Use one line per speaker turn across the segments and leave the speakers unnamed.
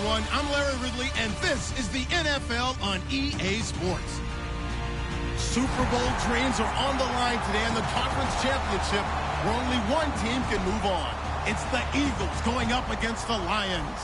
everyone. I'm Larry Ridley, and this is the NFL on EA Sports. Super Bowl dreams are on the line today in the conference championship, where only one team can move on. It's the Eagles going up against the Lions.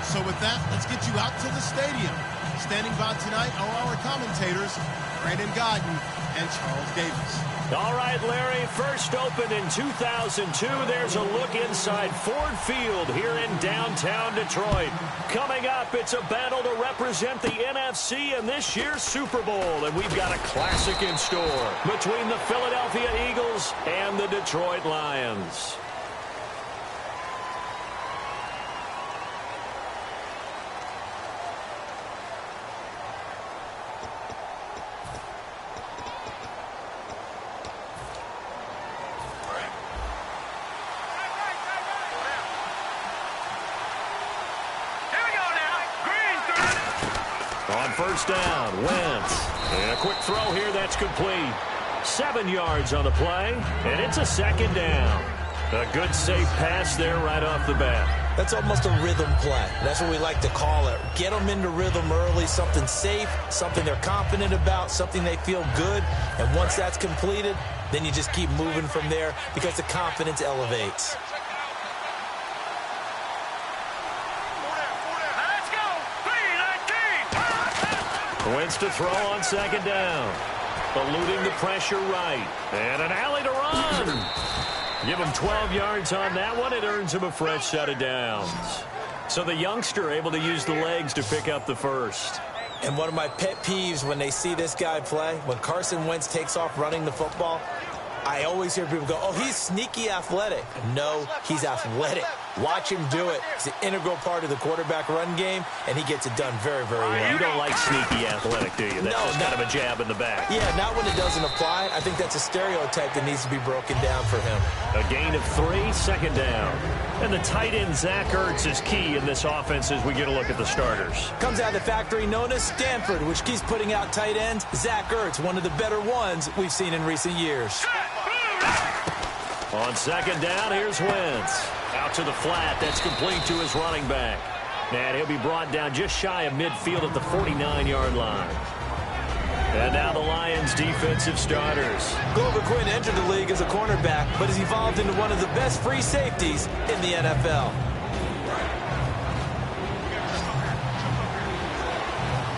So with that, let's get you out to the stadium. Standing by tonight are our commentators, Brandon Godden and Charles Davis.
All right, Larry, first opened in 2002. There's a look inside Ford Field here in downtown Detroit. Coming up, it's a battle to represent the NFC in this year's Super Bowl. And we've got a classic in store between the Philadelphia Eagles and the Detroit Lions. On first down, Wentz. And a quick throw here that's complete. 7 yards on the play, and it's a second down. A good safe pass there right off the bat.
That's almost a rhythm play. That's what we like to call it. Get them into rhythm early, something safe, something they're confident about, something they feel good. And once that's completed, then you just keep moving from there because the confidence elevates.
Wentz to throw on second down. Eluding the pressure right. And an alley to run. Give him 12 yards on that one. It earns him a fresh set of downs. So the youngster able to use the legs to pick up the first.
And one of my pet peeves when they see this guy play, when Carson Wentz takes off running the football, I always hear people go, oh, he's sneaky athletic. No, he's athletic. Watch him do it. It's an integral part of the quarterback run game, and he gets it done very, very well.
You don't like sneaky athletic, do you? That's just kind of a jab in the back.
Yeah, not when it doesn't apply. I think that's a stereotype that needs to be broken down for him.
A gain of 3, second down. And the tight end, Zach Ertz, is key in this offense as we get a look at the starters.
Comes out of the factory known as Stanford, which keeps putting out tight ends. Zach Ertz, one of the better ones we've seen in recent years.
On second down, here's Wentz. Out to the flat. That's complete to his running back. And he'll be brought down just shy of midfield at the 49-yard line. And now the Lions' defensive starters.
Glover Quinn entered the league as a cornerback, but has evolved into one of the best free safeties in the NFL.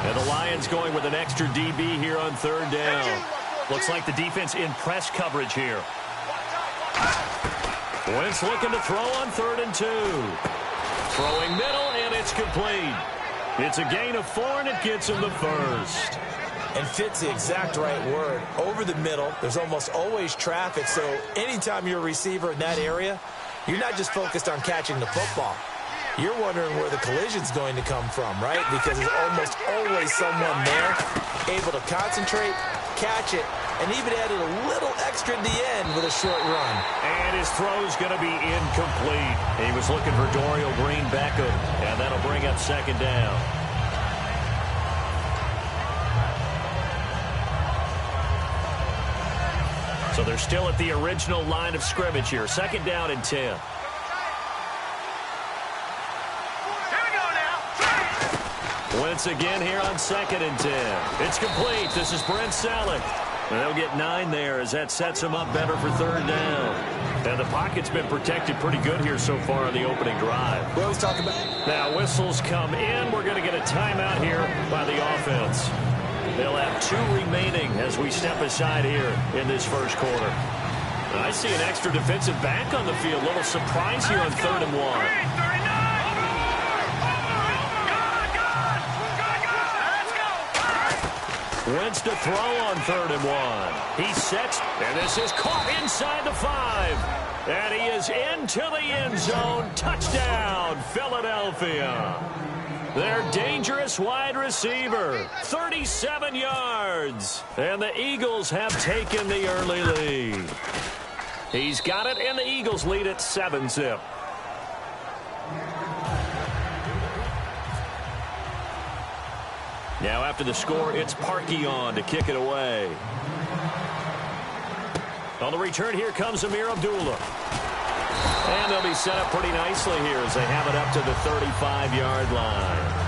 And the Lions going with an extra DB here on third down. Looks like the defense in press coverage here. Wentz looking to throw on 3rd and 2. Throwing middle, and it's complete. It's a gain of 4, and it gets him the first.
And fit's the exact right word. Over the middle, there's almost always traffic, so anytime you're a receiver in that area, you're not just focused on catching the football. You're wondering where the collision's going to come from, right? Because there's almost always someone there able to concentrate, catch it, and even added a little extra at the end with a short run.
And his throw's going to be incomplete. He was looking for Dorial Green-Beckham, and that'll bring up second down. So they're still at the original line of scrimmage here. Second down and 10. Wentz again here on 2nd and 10. It's complete. This is Brent Selleck. And they'll get 9 there as that sets them up better for third down. And the pocket's been protected pretty good here so far on the opening drive.
What I was talking about.
Now whistles come in. We're going to get a timeout here by the offense. They'll have 2 remaining as we step aside here in this first quarter. And I see an extra defensive back on the field. A little surprise here on 3rd and 1. Wentz to throw on 3rd and 1. He sets, and this is caught inside the 5. And he is into the end zone. Touchdown, Philadelphia. Their dangerous wide receiver, 37 yards. And the Eagles have taken the early lead. He's got it, and the Eagles lead at 7-zip. Now after the score, it's Parkey on to kick it away. On the return, here comes Amir Abdullah. And they'll be set up pretty nicely here as they have it up to the 35-yard line.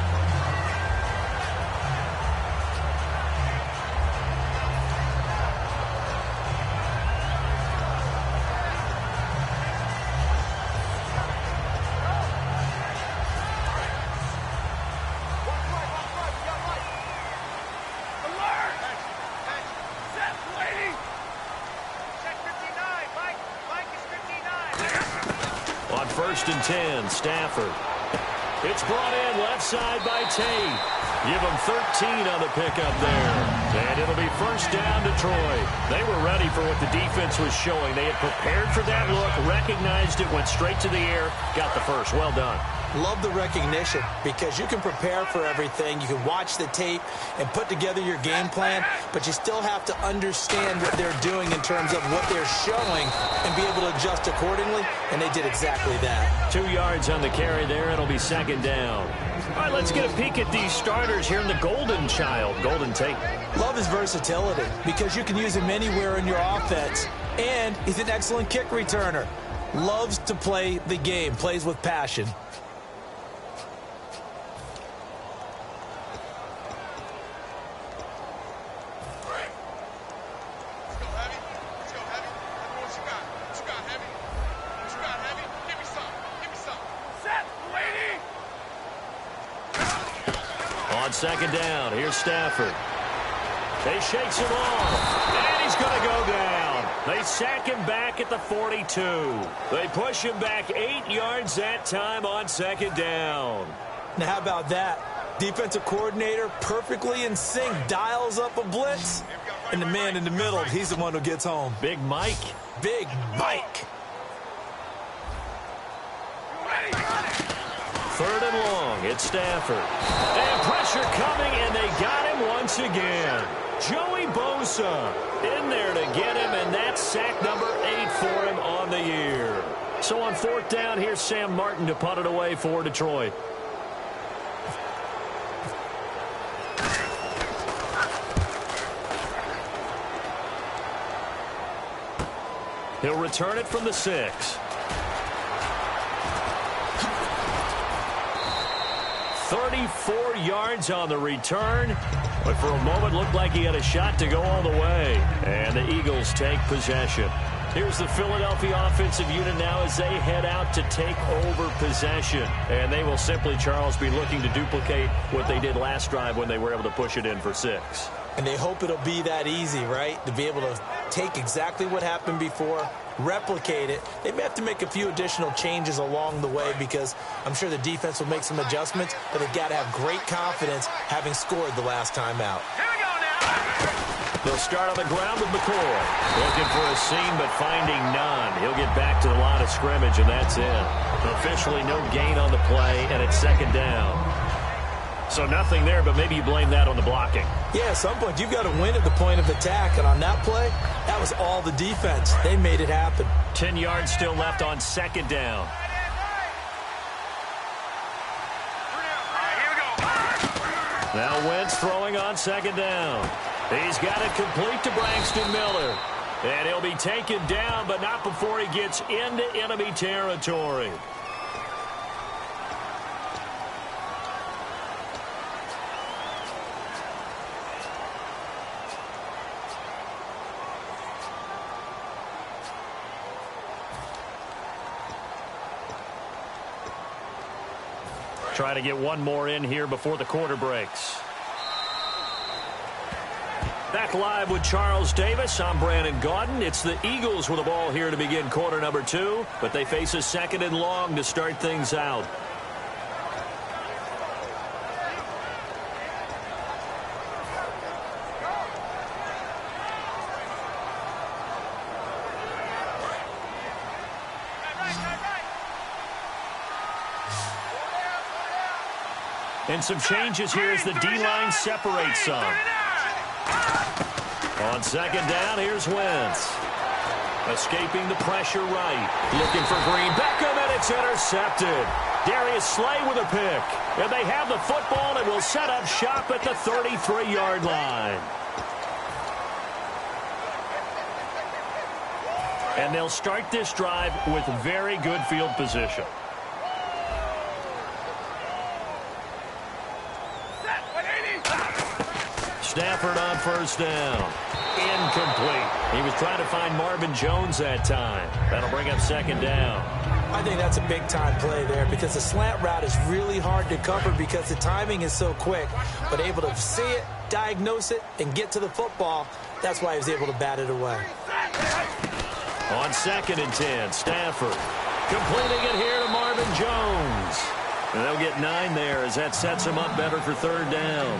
First and 10, Stafford. It's brought in left side by Tate. Give them 13 on the pickup there. And it'll be first down Detroit. They were ready for what the defense was showing. They had prepared for that look, recognized it, went straight to the air, got the first. Well done.
Love the recognition because you can prepare for everything. You can watch the tape and put together your game plan, but you still have to understand what they're doing in terms of what they're showing and be able to adjust accordingly, and they did exactly that.
2 yards on the carry there. It'll be second down. All right, let's get a peek at these starters here in the Golden Child. Golden Tate.
Love his versatility because you can use him anywhere in your offense, and he's an excellent kick returner. Loves to play the game, plays with passion.
Second down. Here's Stafford. They shakes him off, and he's going to go down. They sack him back at the 42. They push him back 8 yards that time on second down.
Now, how about that? Defensive coordinator perfectly in sync, dials up a blitz, and the man in the middle, he's the one who gets home.
Big Mike.
Big Mike.
Third and long, it's Stafford. And pressure coming, and they got him once again. Joey Bosa in there to get him, and that's sack number 8 for him on the year. So on fourth down, here's Sam Martin to punt it away for Detroit. He'll return it from the 6. 34 yards on the return, but for a moment looked like he had a shot to go all the way. And the Eagles take possession. Here's the Philadelphia offensive unit now as they head out to take over possession. And they will simply, Charles, be looking to duplicate what they did last drive when they were able to push it in for 6.
And they hope it'll be that easy, right? To be able to take exactly what happened before, replicate it. They may have to make a few additional changes along the way because I'm sure the defense will make some adjustments, but they've got to have great confidence having scored the last time out.
Here we go now. They'll start on the ground with McCoy. Looking for a seam, but finding none. He'll get back to the line of scrimmage, and that's it. Officially no gain on the play, and it's second down. So nothing there, but maybe you blame that on the blocking.
Yeah, at some point, you've got to win at the point of attack. And on that play, that was all the defense. They made it happen.
10 yards still left on second down. Now Wentz throwing on second down. He's got it complete to Braxton Miller. And he'll be taken down, but not before he gets into enemy territory. Try to get one more in here before the quarter breaks. Back live with Charles Davis. I'm Brandon Gaudin. It's the Eagles with the ball here to begin quarter number 2, but they face a second and long to start things out. And some changes here as the D-line separates some. On second down, here's Wentz. Escaping the pressure right. Looking for Green. Beckham, and it's intercepted. Darius Slay with a pick. And they have the football and will set up shop at the 33-yard line. And they'll start this drive with very good field position. Stafford on first down. Incomplete. He was trying to find Marvin Jones that time. That'll bring up second down.
I think that's a big-time play there because the slant route is really hard to cover because the timing is so quick. But able to see it, diagnose it, and get to the football, that's why he was able to bat it away.
On 2nd and 10, Stafford completing it here to Marvin Jones. And they'll get 9 there as that sets him up better for third down.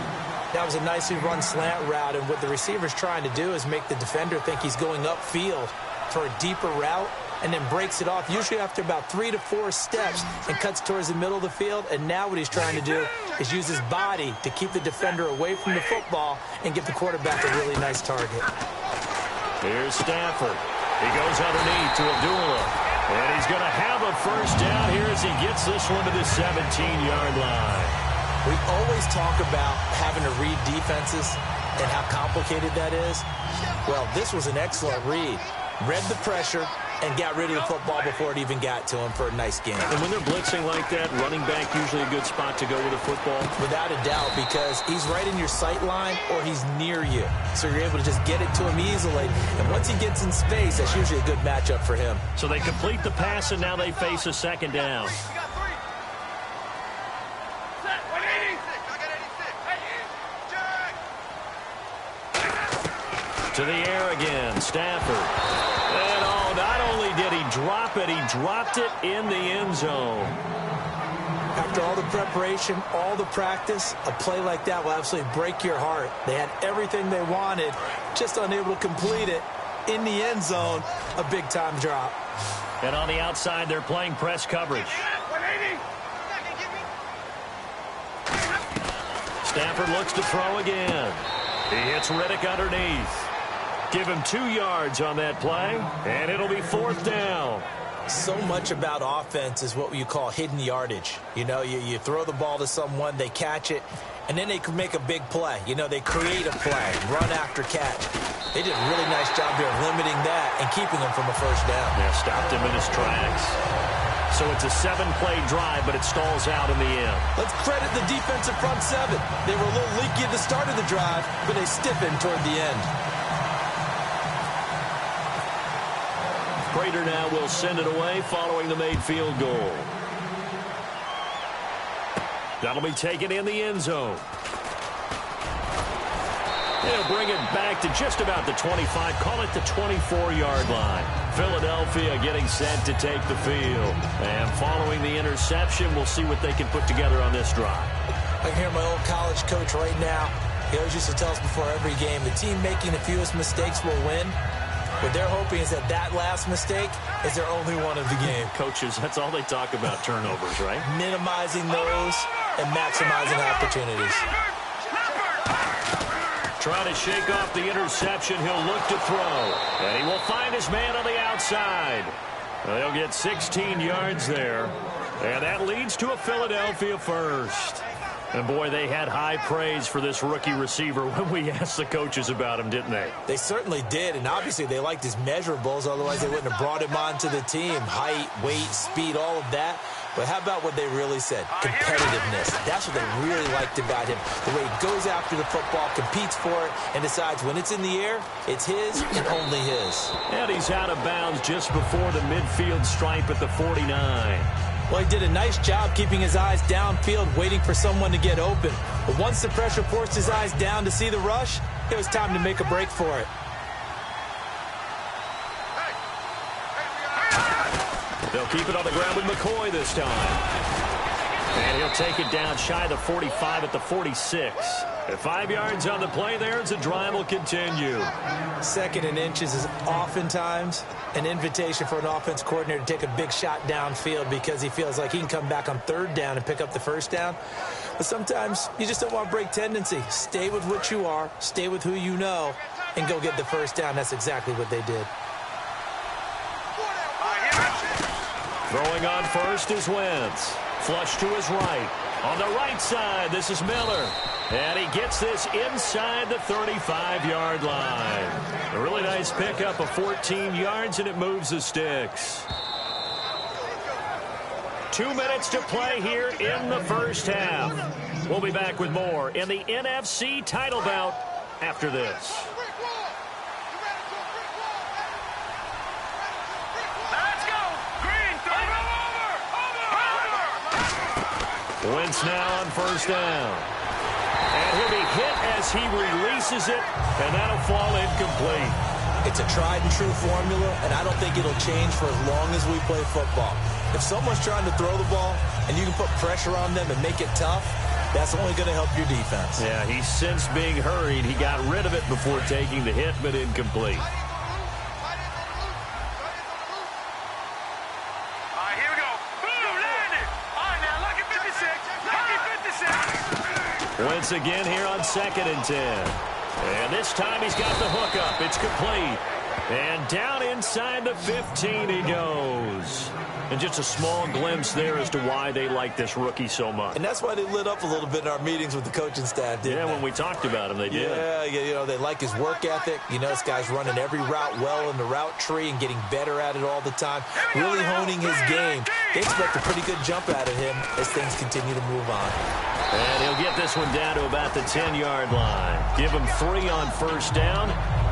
That was a nicely run slant route, and what the receiver's trying to do is make the defender think he's going upfield for a deeper route and then breaks it off, usually after about 3 to 4 steps, and cuts towards the middle of the field. And now what he's trying to do is use his body to keep the defender away from the football and give the quarterback a really nice target.
Here's Stafford. He goes underneath to Abdullah. And he's going to have a first down here as he gets this one to the 17-yard line.
We always talk about having to read defenses and how complicated that is. Well, this was an excellent read. Read the pressure and got rid of the football before it even got to him for a nice game.
And when they're blitzing like that, running back usually a good spot to go with a football?
Without a doubt, because he's right in your sight line or he's near you. So you're able to just get it to him easily. And once he gets in space, that's usually a good matchup for him.
So they complete the pass, and now they face a second down. To the air again, Stafford. And oh, not only did he drop it, he dropped it in the end zone.
After all the preparation, all the practice, a play like that will absolutely break your heart. They had everything they wanted, just unable to complete it. In the end zone, a big-time drop.
And on the outside, they're playing press coverage. Stafford looks to throw again. He hits Riddick underneath. Give him 2 yards on that play, and it'll be 4th down.
So much about offense is what you call hidden yardage. You know, you throw the ball to someone, they catch it, and then they can make a big play. You know, they create a play, run after catch. They did a really nice job there of limiting that and keeping him from a first down.
Yeah, stopped him in his tracks. So it's a 7-play drive, but it stalls out in the end.
Let's credit the defensive front 7. They were a little leaky at the start of the drive, but they stiffened toward the end.
Prater now will send it away following the made field goal. That'll be taken in the end zone. They'll bring it back to just about the 25, call it the 24-yard line. Philadelphia getting set to take the field. And following the interception, we'll see what they can put together on this drive.
I can hear my old college coach right now. He always used to tell us before every game, the team making the fewest mistakes will win. What they're hoping is that that last mistake is their only one of the game.
Coaches, that's all they talk about, turnovers, right?
Minimizing those and maximizing opportunities.
Trying to shake off the interception. He'll look to throw. And he will find his man on the outside. They'll get 16 yards there. And that leads to a Philadelphia first. And, boy, they had high praise for this rookie receiver when we asked the coaches about him, didn't they?
They certainly did, and obviously they liked his measurables. Otherwise, they wouldn't have brought him onto the team. Height, weight, speed, all of that. But how about what they really said? Competitiveness. That's what they really liked about him. The way he goes after the football, competes for it, and decides when it's in the air, it's his and only his.
And he's out of bounds just before the midfield stripe at the 49.
Well, he did a nice job keeping his eyes downfield, waiting for someone to get open. But once the pressure forced his eyes down to see the rush, it was time to make a break for it.
They'll keep it on the ground with McCoy this time. And he'll take it down shy of the 45 at the 46. At 5 yards on the play there, as the drive will continue.
2nd and inches is oftentimes an invitation for an offense coordinator to take a big shot downfield because he feels like he can come back on 3rd down and pick up the first down. But sometimes you just don't want to break tendency. Stay with what you are, stay with who you know, and go get the first down. That's exactly what they did.
Throwing on first is Wentz. Flush to his right. On the right side, this is Miller. And he gets this inside the 35-yard line. A really nice pickup of 14 yards, and it moves the sticks. 2 minutes to play here in the first half. We'll be back with more in the NFC title bout after this.
Let's go! Green, over!
Wentz now on first down. And he'll be hit as he releases it, and that'll fall incomplete.
It's a tried-and-true formula, and I don't think it'll change for as long as we play football. If someone's trying to throw the ball and you can put pressure on them and make it tough, that's only going to help your defense.
Yeah, he's since being hurried. He got rid of it before taking the hit, but incomplete.
All right, here we go. Boom, landed. All right, now, lucky 56. Lucky 56.
Wentz again here on 2nd and 10. And this time he's got the hook up. It's complete. And down inside the 15 he goes. And just a small glimpse there as to why they like this rookie so much.
And that's why they lit up a little bit in our meetings with the coaching staff, didn't they?
When we talked about him, they did.
Yeah, you know, they like his work ethic. You know, this guy's running every route well in the route tree and getting better at it all the time, really honing his game. They expect a pretty good jump out of him as things continue to move on.
And he'll get this one down to about the 10-yard line. Give him 3 on first down.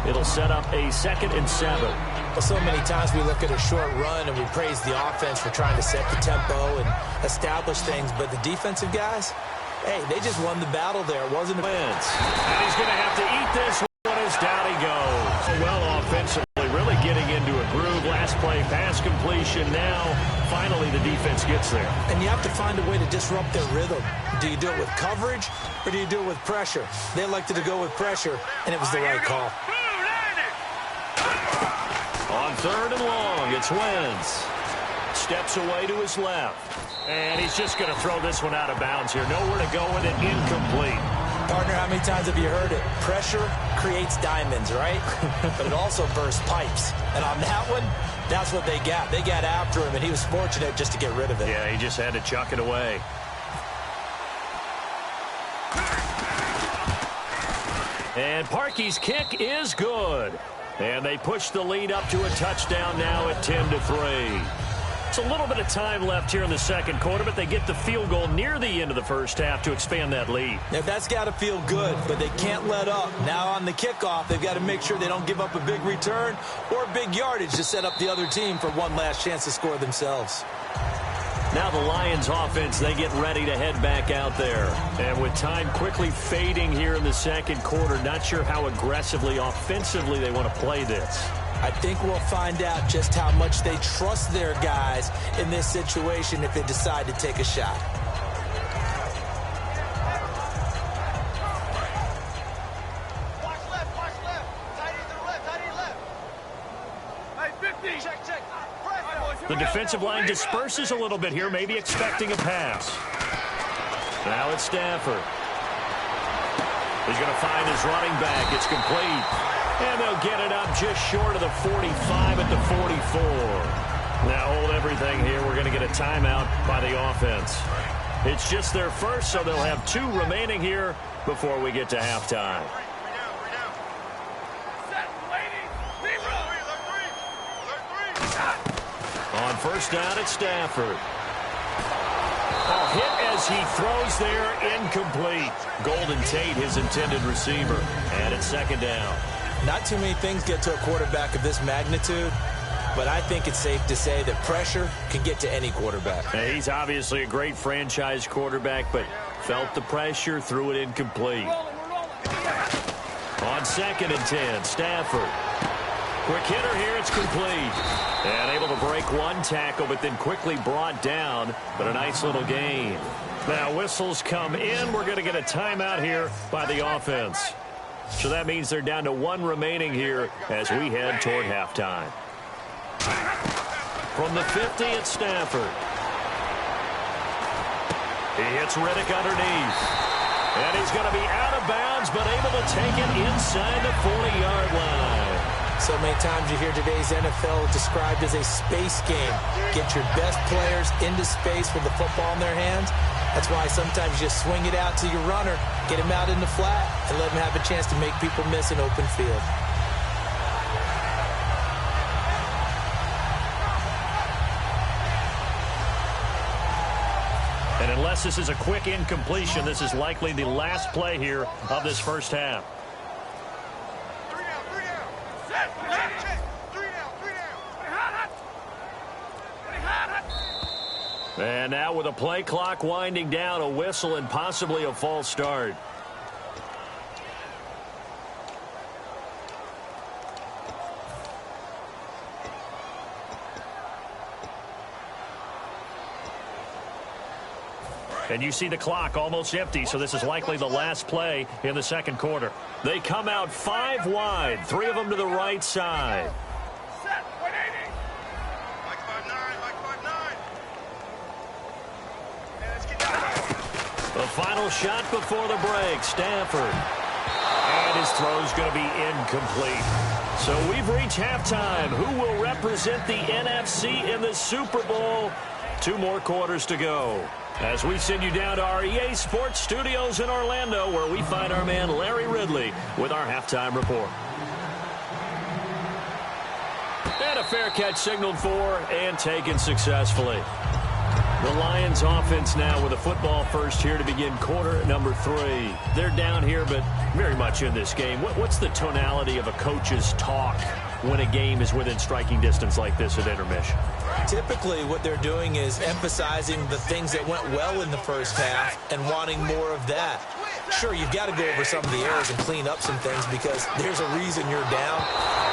It'll set up a 2nd and 7.
Well, so many times we look at a short run and we praise the offense for trying to set the tempo and establish things, but the defensive guys, hey, they just won the battle there. It wasn't a
Wentz. And he's going to have to eat this one as down he goes. Well, offensively, really getting into a groove. Last play, pass completion. Now, finally, the defense gets there.
And you have to find a way to disrupt their rhythm. Do you do it with coverage or do you do it with pressure? They elected to go with pressure, and it was the right call.
On 3rd and long, it's Wentz. Steps away to his left. And he's just going to throw this one out of bounds here. Nowhere to go with it. Incomplete.
Partner, how many times have you heard it? Pressure creates diamonds, right? But it also bursts pipes. And on that one, that's what they got. They got after him, and he was fortunate just to get rid of it.
Yeah, he just had to chuck it away. And Parkey's kick is good. And they push the lead up to a touchdown now at 10-3. It's a little bit of time left here in the second quarter, but they get the field goal near the end of the first half to expand that lead.
Now, that's got to feel good, but they can't let up. Now on the kickoff, they've got to make sure they don't give up a big return or big yardage to set up the other team for one last chance to score themselves.
Now the Lions offense, they get ready to head back out there. And with time quickly fading here in the second quarter, not sure how aggressively, offensively they want to play this.
I think we'll find out just how much they trust their guys in this situation if they decide to take a shot.
Watch left. Tight end to the left. Hey, 50. Check.
The defensive line disperses a little bit here, maybe expecting a pass. Now it's Stafford. He's going to find his running back. It's complete. And they'll get it up just short of the 45 at the 44. Now hold everything here. We're going to get a timeout by the offense. It's just their first, so they'll have 2 remaining here before we get to halftime. On first down, it's Stafford. A hit as he throws there, incomplete. Golden Tate, his intended receiver. And it's 2nd down.
Not too many things get to a quarterback of this magnitude, but I think it's safe to say that pressure can get to any quarterback.
He's obviously a great franchise quarterback, but felt the pressure, threw it incomplete. On 2nd and 10, Stafford. Quick hitter here, it's complete. And able to break one tackle, but then quickly brought down, but a nice little gain. Now whistles come in. We're going to get a timeout here by the offense. So that means they're down to 1 remaining here as we head toward halftime. From the 50, it's Stafford. He hits Riddick underneath. And he's going to be out of bounds, but able to take it inside the 40-yard line.
So many times you hear today's NFL described as a space game. Get your best players into space with the football in their hands, That's why sometimes you just swing it out to your runner, get him out in the flat, and let him have a chance to make people miss an open field.
And unless this is a quick incompletion, this is likely the last play here of this first half. And now with a play clock winding down, a whistle and possibly a false start. And you see the clock almost empty, so this is likely the last play in the second quarter. They come out 5 wide, 3 of them to the right side.
Set, 180. Mike 5'9", Mike 5'9". Let's get down.
The final shot before the break, Stafford. And his throw's going to be incomplete. So we've reached halftime. Who will represent the NFC in the Super Bowl? 2 more quarters to go. As we send you down to our EA Sports Studios in Orlando, where we find our man Larry Ridley with our halftime report. And a fair catch signaled for and taken successfully. The Lions offense now with a football first here to begin quarter number 3. They're down here, but very much in this game. What's the tonality of a coach's talk when a game is within striking distance like this at intermission?
Typically, what they're doing is emphasizing the things that went well in the first half and wanting more of that. Sure, you've got to go over some of the errors and clean up some things because there's a reason you're down.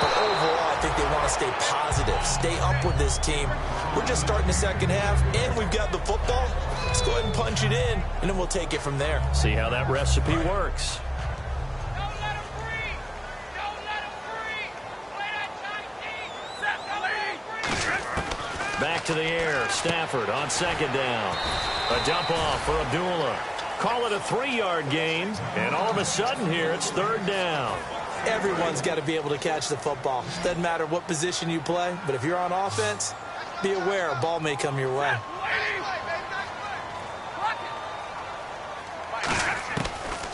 But overall, I think they want to stay positive, stay up with this team. We're just starting the second half, and we've got the football. Let's go ahead and punch it in, and then we'll take it from there.
See how that recipe works. Back to the air. Stafford on second down. A dump off for Abdullah. Call it a 3-yard gain. And all of a sudden here, it's third down.
Everyone's got to be able to catch the football. Doesn't matter what position you play, but if you're on offense, be aware a ball may come your way.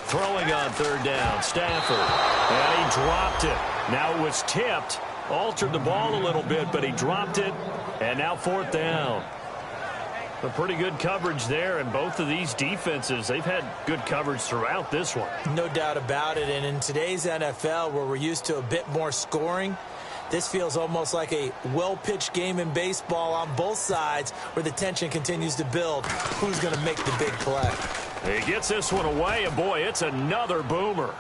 Throwing on third down. Stafford. And he dropped it. Now it was tipped. Altered the ball a little bit, but he dropped it. And now fourth down. A pretty good coverage there, and both of these defenses, they've had good coverage throughout this one.
No doubt about it, and in today's NFL, where we're used to a bit more scoring, this feels almost like a well-pitched game in baseball on both sides where the tension continues to build. Who's going to make the big play?
He gets this one away, and boy, it's another boomer.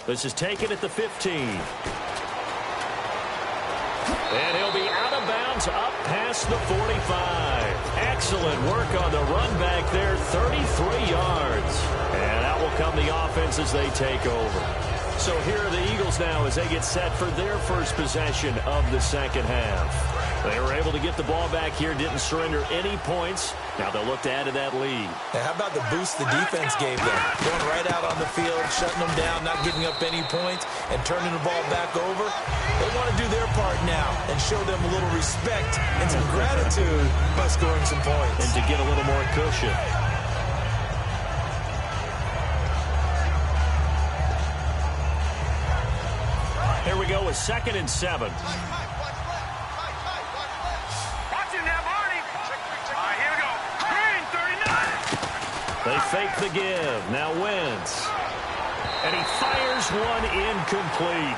This is taken at the 15. And he'll be out of bounds up past the 45. Excellent work on the run back there, 33 yards. And out will come the offense as they take over. So here are the Eagles now as they get set for their first possession of the second half. They were able to get the ball back here, didn't surrender any points. Now they'll look to add to that lead.
And how about the boost the defense gave them? Going right out on the field, shutting them down, not giving up any points, and turning the ball back over. They want to do their part now and show them a little respect and some gratitude by scoring some points.
And to get a little more cushion. Here we go with 2nd and 7. They fake the give. Now Wentz. And he fires one incomplete.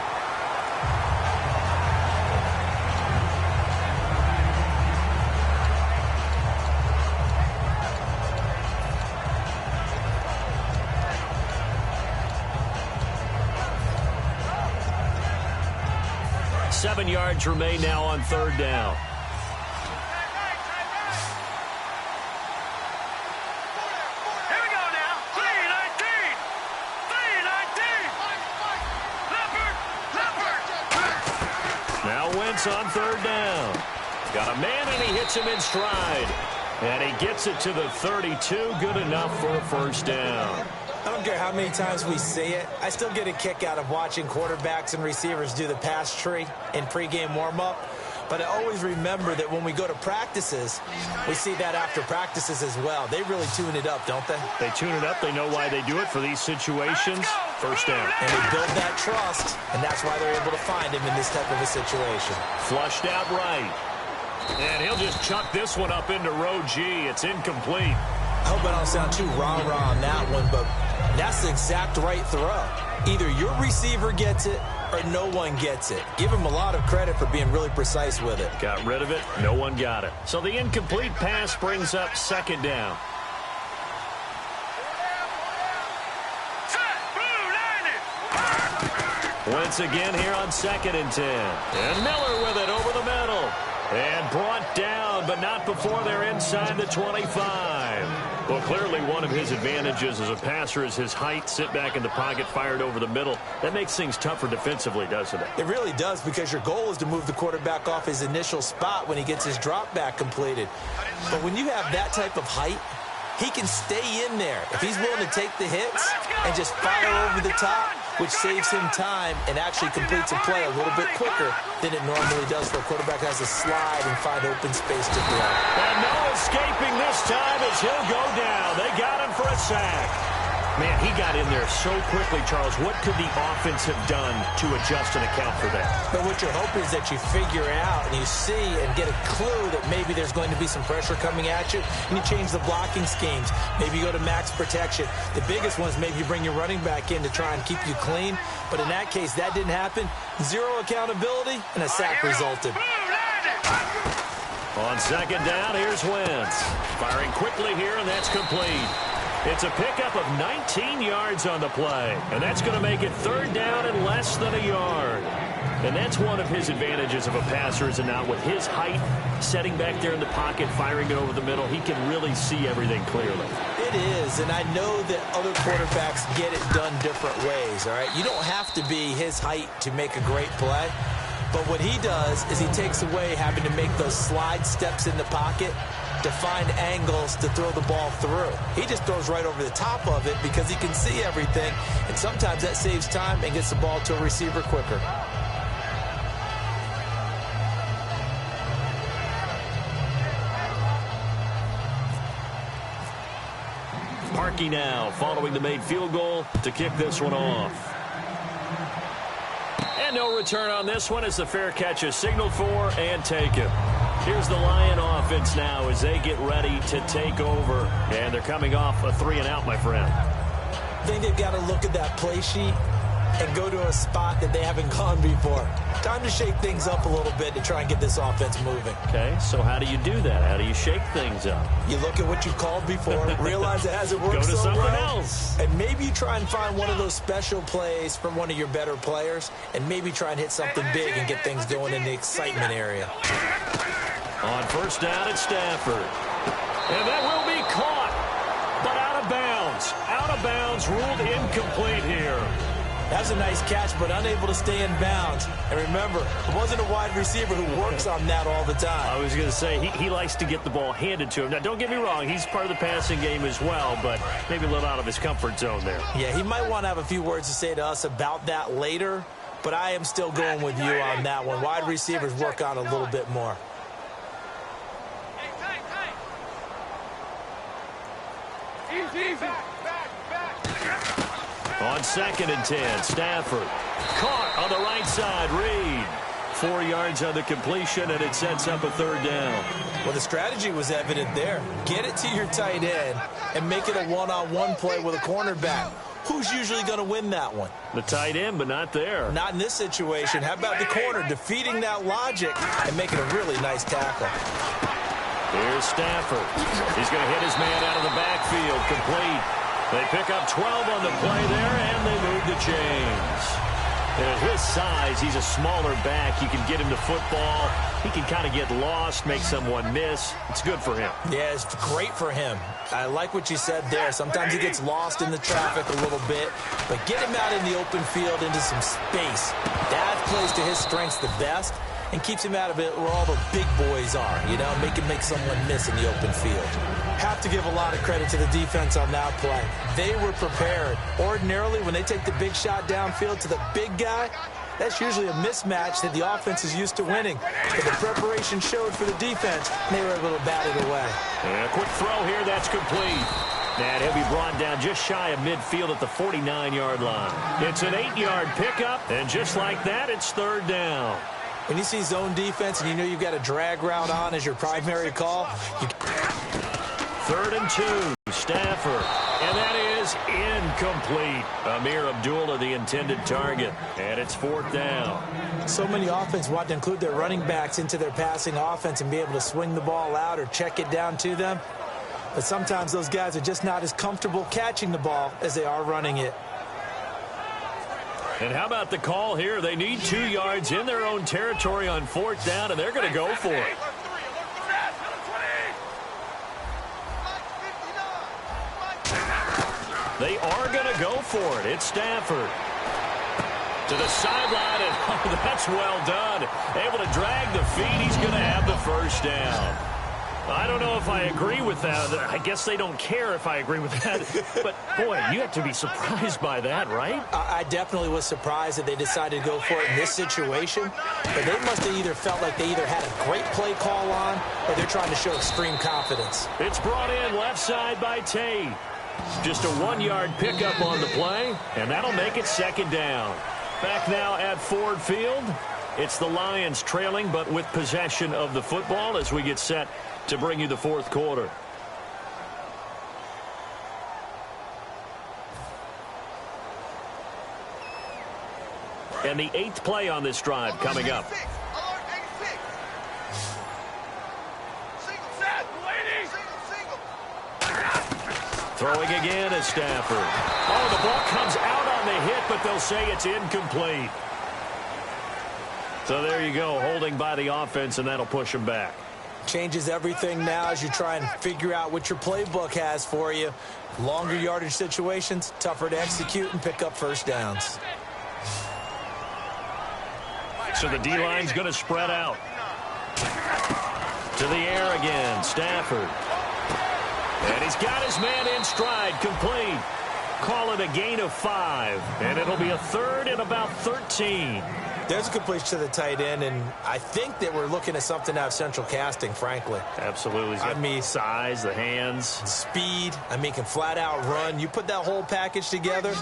Seven yards remain now on third down. On third down. Got a man and he hits him in stride. And he gets it to the 32. Good enough for a first down.
I don't care how many times we see it. I still get a kick out of watching quarterbacks and receivers do the pass tree in pregame warm-up. But I always remember that when we go to practices, we see that after practices as well. They really tune it up, don't they?
They tune it up. They know why they do it for these situations. First down.
And they build that trust, and that's why they're able to find him in this type of a situation.
Flushed out right. And he'll just chuck this one up into row G. It's incomplete.
I hope I don't sound too rah-rah on that one, but that's the exact right throw. Either your receiver gets it or no one gets it. Give him a lot of credit for being really precise with it.
Got rid of it. No one got it. So the incomplete pass brings up second down. Once again here on 2nd and 10. And Miller with it over the middle. And brought down, but not before they're inside the 25. Well, clearly one of his advantages as a passer is his height. Sit back in the pocket, fired over the middle. That makes things tougher defensively, doesn't it?
It really does, because your goal is to move the quarterback off his initial spot when he gets his drop back completed. But when you have that type of height, he can stay in there. If he's willing to take the hits and just fire over the top, which saves him time and actually completes a play a little bit quicker than it normally does for a quarterback who has to slide and find open space to throw.
And no escaping this time as he'll go down. They got him for a sack. Man, he got in there so quickly, Charles. What could the offense have done to adjust and account for that?
But what you're hoping is that you figure out and you see and get a clue that maybe there's going to be some pressure coming at you, and you change the blocking schemes. Maybe you go to max protection. The biggest one is maybe you bring your running back in to try and keep you clean. But in that case, that didn't happen. Zero accountability, and a sack resulted.
On second down, here's Wentz. Firing quickly here, and that's complete. It's a pickup of 19 yards on the play, and that's going to make it third down and less than a yard. And that's one of his advantages of a passer, is not with his height, setting back there in the pocket, firing it over the middle. He can really see everything clearly.
It is, and I know that other quarterbacks get it done different ways, all right? You don't have to be his height to make a great play, but what he does is he takes away having to make those slide steps in the pocket to find angles to throw the ball through. He just throws right over the top of it because he can see everything, and sometimes that saves time and gets the ball to a receiver quicker.
Parkey now following the made field goal to kick this one off. And no return on this one as the fair catch is signaled for and taken. Here's the Lion offense now as they get ready to take over. And they're coming off a 3-and-out, my friend.
I think they've got to look at that play sheet and go to a spot that they haven't gone before. Time to shake things up a little bit to try and get this offense moving.
Okay, so how do you do that? How do you shake things up?
You look at what you've called before, realize it hasn't worked so well.
Go to something else.
And maybe you try and find one of those special plays from one of your better players, and maybe try and hit something big and get things going in the excitement area.
On first down, it's Stafford. And that will be caught, but out of bounds. Out of bounds, ruled incomplete here.
That's a nice catch, but unable to stay in bounds. And remember, it wasn't a wide receiver who works on that all the time.
I was going to say, he likes to get the ball handed to him. Now, don't get me wrong, he's part of the passing game as well, but maybe a little out of his comfort zone there.
Yeah, he might want to have a few words to say to us about that later, but I am still going with you on that one. Wide receivers work on a little bit more.
On 2nd and 10, Stafford caught on the right side. Reed, 4 yards on the completion, and it sets up a third down.
Well, the strategy was evident there. Get it to your tight end and make it a one-on-one play with a cornerback. Who's usually going to win that one?
The tight end, but not there.
Not in this situation. How about the corner defeating that logic and making a really nice tackle?
Here's Stafford. He's going to hit his man out of the backfield. Complete. They pick up 12 on the play there, and they move the chains. And at his size, he's a smaller back. You can get him to football. He can kind of get lost, make someone miss. It's good for him.
Yeah, it's great for him. I like what you said there. Sometimes he gets lost in the traffic a little bit, but get him out in the open field into some space. That plays to his strengths the best and keeps him out of it where all the big boys are, you know, make someone miss in the open field. Have to give a lot of credit to the defense on that play. They were prepared. Ordinarily, when they take the big shot downfield to the big guy, that's usually a mismatch that the offense is used to winning. But the preparation showed for the defense, and they were able to bat it away.
And a quick throw here, that's complete. And he'll be brought down just shy of midfield at the 49-yard line. It's an 8-yard pickup, and just like that, it's third down.
When you see zone defense and you know you've got a drag route on as your primary call,
Third and 2, Stafford. And that is incomplete. Amir Abdullah, the intended target. And it's fourth down.
So many offenses want to include their running backs into their passing offense and be able to swing the ball out or check it down to them. But sometimes those guys are just not as comfortable catching the ball as they are running it.
And how about the call here? They need 2 yards in their own territory on fourth down, and they're going to go for it. They are going to go for it. It's Stafford. To the sideline, and oh, that's well done. Able to drag the feet. He's going to have the first down. I don't know if I agree with that. I guess they don't care if I agree with that. But, boy, you have to be surprised by that, right?
I definitely was surprised that they decided to go for it in this situation. But they must have either felt like they either had a great play call on or they're trying to show extreme confidence.
It's brought in left side by Tate. Just a 1-yard pickup on the play, and that'll make it second down. Back now at Ford Field. It's the Lions trailing, but with possession of the football as we get set to bring you the fourth quarter. And the 8th play on this drive coming up. Throwing again is Stafford. Oh, the ball comes out on the hit, but they'll say it's incomplete. So there you go, holding by the offense, and that'll push them back.
Changes everything now as you try and figure out what your playbook has for you. Longer yardage situations, tougher to execute and pick up first downs.
So the D-line's going to spread out. To the air again, Stafford. And he's got his man in stride, complete. Call it a gain of 5, and it'll be a third and about 13.
There's a completion to the tight end, and I think that we're looking at something out of central casting, frankly.
Absolutely. He's got
I mean,
size, the hands.
Speed. I mean, can flat out run. You put that whole package together,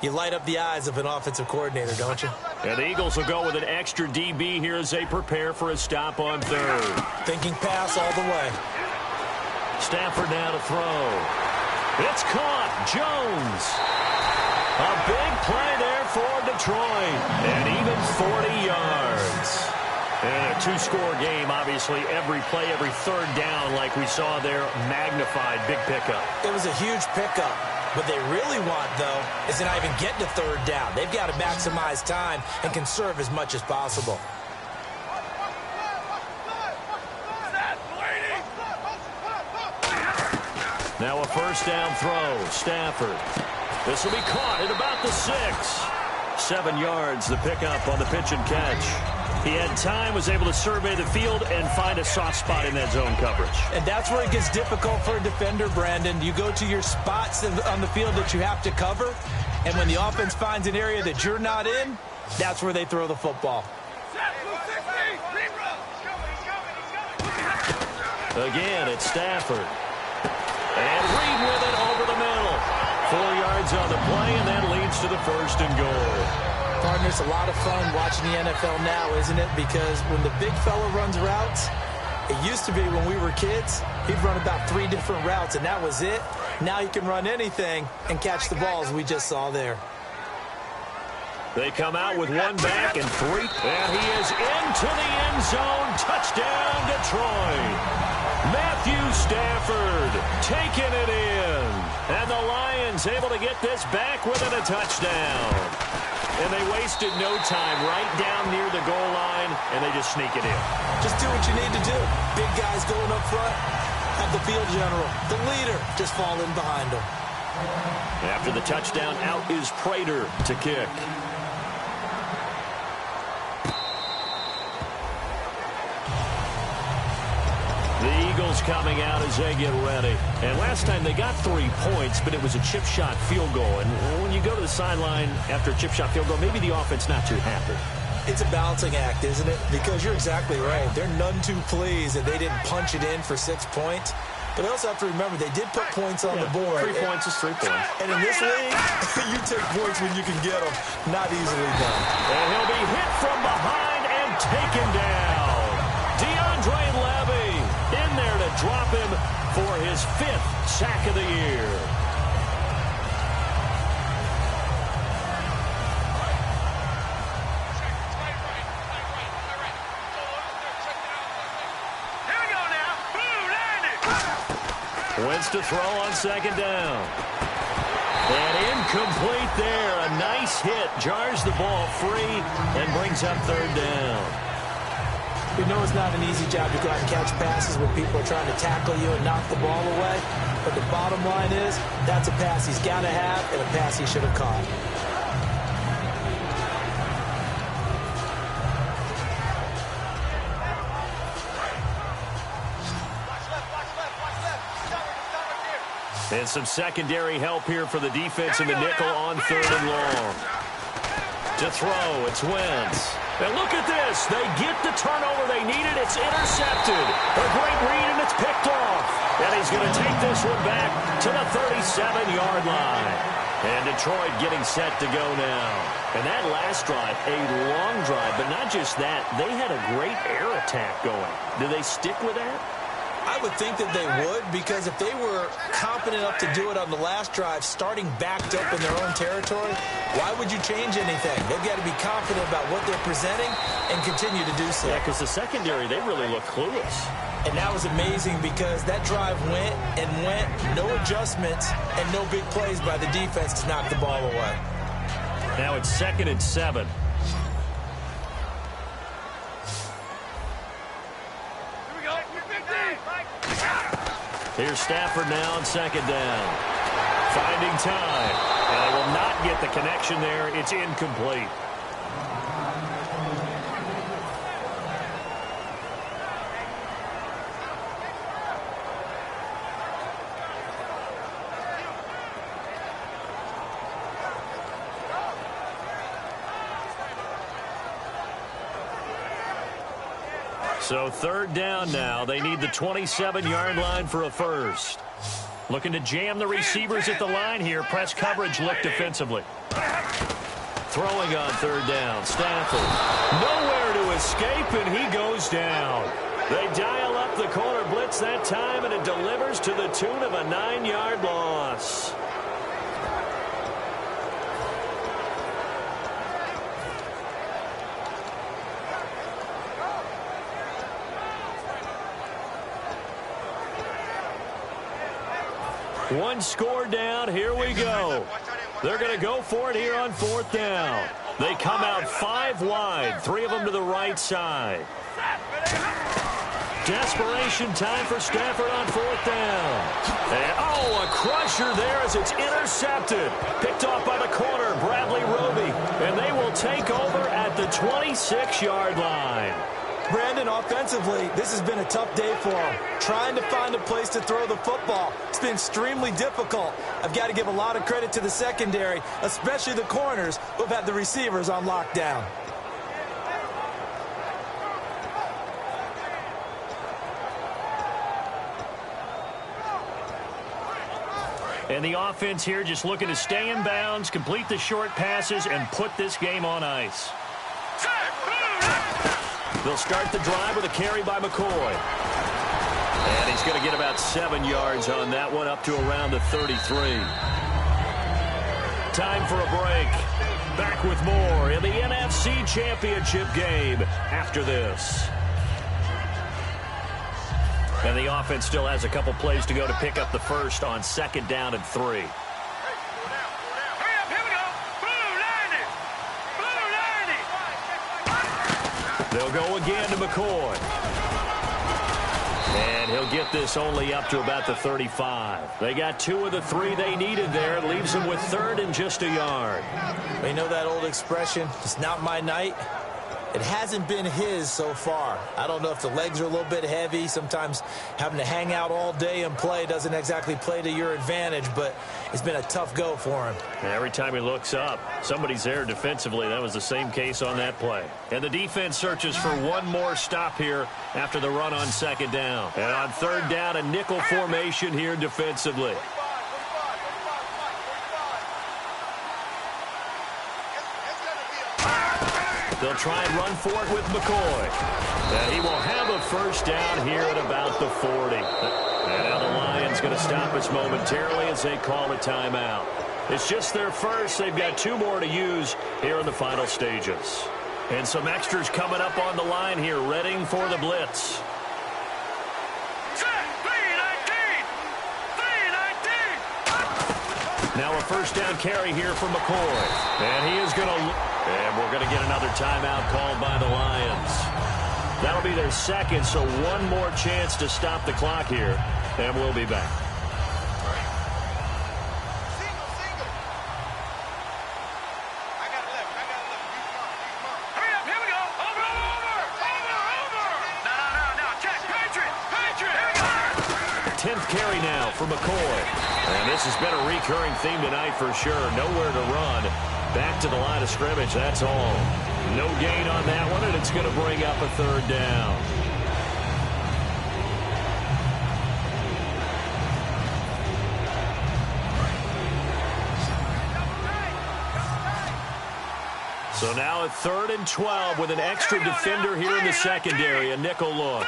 you light up the eyes of an offensive coordinator, don't you?
And the Eagles will go with an extra DB here as they prepare for a stop on third.
Thinking pass all the way.
Stafford now to throw. It's caught. Jones. A big play there for Detroit. And even 40 yards. And a 2-score game, obviously. Every play, every third down, like we saw there, magnified. Big pickup.
It was a huge pickup. What they really want, though, is to not even get to third down. They've got to maximize time and conserve as much as possible.
Now a first down throw. Stafford. This will be caught at about the 6. 7 yards, the pickup on the pitch and catch. He had time, was able to survey the field and find a soft spot in that zone coverage.
And that's where it gets difficult for a defender, Brandon. You go to your spots on the field that you have to cover, and when the offense finds an area that you're not in, that's where they throw the football.
Again, it's Stafford. And Reed with it over the middle. 4 yards on the play, and that leads to the first and goal.
Partner, it's a lot of fun watching the NFL now, isn't it? Because when the big fella runs routes, it used to be when we were kids, he'd run about 3 different routes, and that was it. Now you can run anything and catch the balls we just saw there.
They come out with 1 back and 3. And he is into the end zone. Touchdown, Detroit. Matthew Stafford taking it in. And the Lions able to get this back within a touchdown. And they wasted no time right down near the goal line, and they just sneak it in.
Just do what you need to do. Big guys going up front. Have the field general, the leader, just fall in behind them.
After the touchdown, out is Prater to kick. The Eagles coming out as they get ready. And last time they got 3 points, but it was a chip shot field goal. And when you go to the sideline after a chip shot field goal, maybe the offense not too happy.
It's a balancing act, isn't it? Because you're exactly right. They're none too pleased that they didn't punch it in for 6 points. But they also have to remember they did put points on the board.
3 points is 3 points.
And in this league, you take points when you can get them. Not easily done.
And he'll be hit from behind and taken down. DeAndre Levy in there to drop him for his 5th sack of the year. Wentz to throw on 2nd down. And incomplete there. A nice hit. Jars the ball free and brings up 3rd down.
We know it's not an easy job to go out and catch passes when people are trying to tackle you and knock the ball away. But the bottom line is that's a pass he's got to have and a pass he should have caught.
And some secondary help here for the defense in the nickel on 3rd and long. To throw, it's Wentz. And look at this. They get the turnover they needed. It's intercepted. A great read, and it's picked off. And he's going to take this one back to the 37-yard line. And Detroit getting set to go now. And that last drive, a long drive. But not just that, they had a great air attack going. Do they stick with that?
I would think that they would, because if they were confident enough to do it on the last drive, starting backed up in their own territory, why would you change anything? They've got to be confident about what they're presenting and continue to do so.
Yeah, because the secondary, they really look clueless.
And that was amazing because that drive went and went, no adjustments, and no big plays by the defense to knock the ball away.
Now it's 2nd and 7. Here's Stafford now on 2nd down. Finding time. And they will not get the connection there. It's incomplete. So 3rd down now. They need the 27-yard line for a first. Looking to jam the receivers at the line here. Press coverage look defensively. Throwing on 3rd down. Stafford. Nowhere to escape, and he goes down. They dial up the corner blitz that time, and it delivers to the tune of a 9-yard loss. One score down. Here we go. They're going to go for it here on 4th down. They come out 5 wide, 3 of them to the right side. Desperation time for Stafford on 4th down. And, a crusher there as it's intercepted. Picked off by the corner, Bradley Roby. And they will take over at the 26-yard line.
Brandon, offensively, this has been a tough day for him. Trying to find a place to throw the football. It's been extremely difficult. I've got to give a lot of credit to the secondary, especially the corners who have had the receivers on lockdown.
And the offense here just looking to stay in bounds, complete the short passes, and put this game on ice. They'll start the drive with a carry by McCoy. And he's going to get about 7 yards on that one, up to around the 33. Time for a break. Back with more in the NFC Championship game after this. And the offense still has a couple plays to go to pick up the first on 2nd down and 3. They'll go again to McCoy. And he'll get this only up to about the 35. They got 2 of the 3 they needed there. It leaves them with 3rd and just a yard.
You know that old expression, it's not my night. It hasn't been his so far. I don't know if the legs are a little bit heavy. Sometimes having to hang out all day and play doesn't exactly play to your advantage. But It's been a tough go for him.
Every time he looks up, somebody's there defensively. That was the same case on that play. And the defense searches for one more stop here after the run on second down. And on third down, a nickel formation here defensively. They'll try and run for it with McCoy. And he will have a first down here at about the 40. And now the Lions going to stop us momentarily as they call a timeout. It's just their first. They've got 2 more to use here in the final stages. And some extras coming up on the line here, readying for the blitz. Now a first down carry here for McCoy. And he is going to... And we're going to get another timeout called by the Lions. That'll be their second, so one more chance to stop the clock here. And we'll be back. Carry now for McCoy. And this has been a recurring theme tonight for sure. Nowhere to run. Back to the line of scrimmage, that's all. No gain on that one, and it's going to bring up a third down. So now a 3rd and 12 with an extra defender here in the secondary. A nickel look.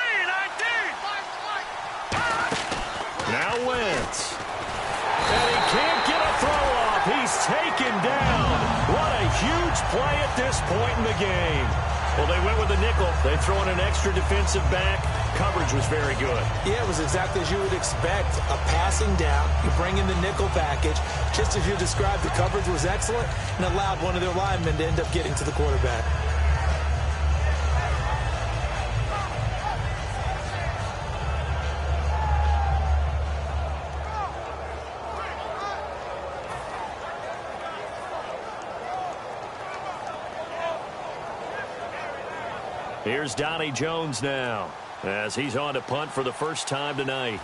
Now Wentz. And he can't get a throw off. He's taken down. What a huge play at this point in the game. Well, they went with the nickel. They throw in an extra defensive back. Coverage was very good.
Yeah, it was exactly as you would expect. A passing down. You bring in the nickel package. Just as you described, the coverage was excellent and allowed one of their linemen to end up getting to the quarterback.
Here's Donnie Jones now as he's on to punt for the first time tonight.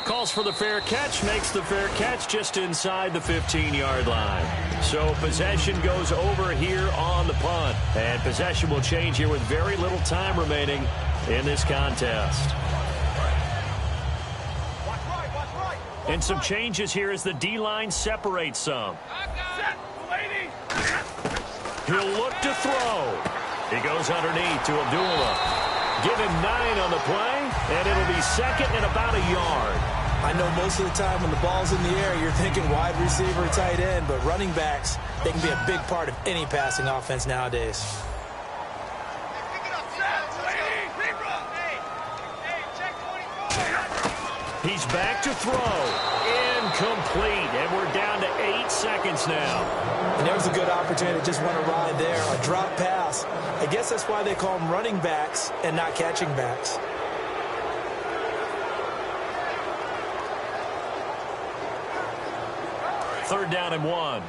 Calls for the fair catch, makes the fair catch just inside the 15-yard line. So possession goes over here on the punt. And possession will change here with very little time remaining in this contest. And some changes here as the D-line separates some. He'll look to throw. He goes underneath to Abdullah. Give him 9 on the play, and it'll be second and about a yard.
I know most of the time when the ball's in the air, you're thinking wide receiver, tight end, but running backs, they can be a big part of any passing offense nowadays.
He's back to throw. Incomplete. And we're down to 8 seconds now.
And there was a good opportunity to just want to ride there. A drop pass. I guess that's why they call them running backs and not catching backs.
Third down and 1.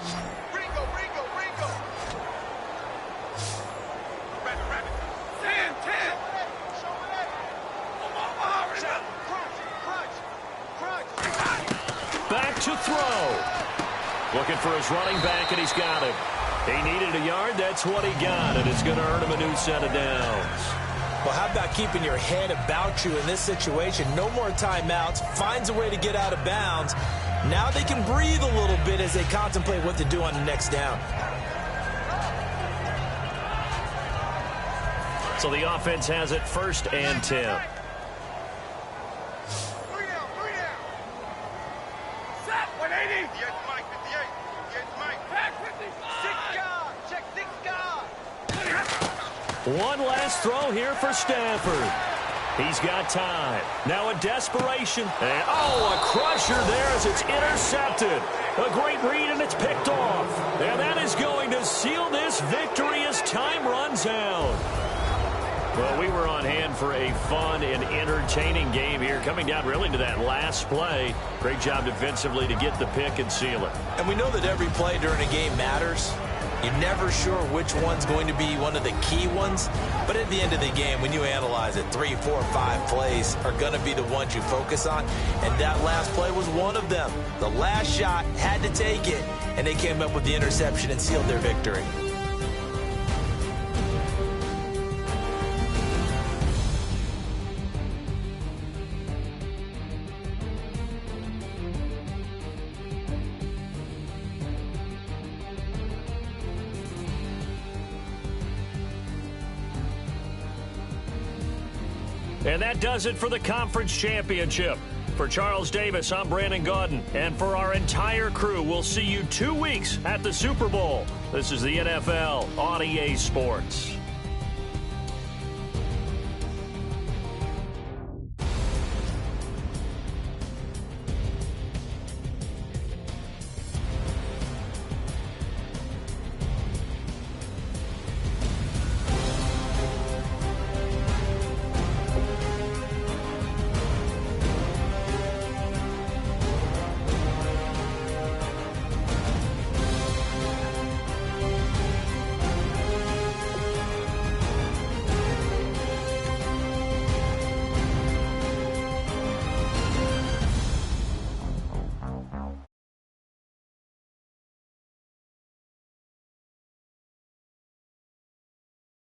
Back to throw. Looking for his running back, and he's got him. He needed a yard. That's what he got, and it's going to earn him a new set of downs.
Well, how about keeping your head about you in this situation? No more timeouts. Finds a way to get out of bounds. Now they can breathe a little bit as they contemplate what to do on the next down.
So the offense has it 1st and 10. One last throw here for Stafford. He's got time. Now a desperation. And, a crusher there as it's intercepted. A great read, and it's picked off. And that is going to seal this victory as time runs out. Well, we were on hand for a fun and entertaining game here, coming down really to that last play. Great job defensively to get the pick and seal it.
And we know that every play during a game matters. You're never sure which one's going to be one of the key ones, but at the end of the game, when you analyze it, 3, 4, 5 plays are going to be the ones you focus on, and that last play was one of them. The last shot had to take it, and they came up with the interception and sealed their victory.
And that does it for the conference championship. For Charles Davis, I'm Brandon Gaudin. And for our entire crew, we'll see you 2 weeks at the Super Bowl. This is the NFL on EA Sports.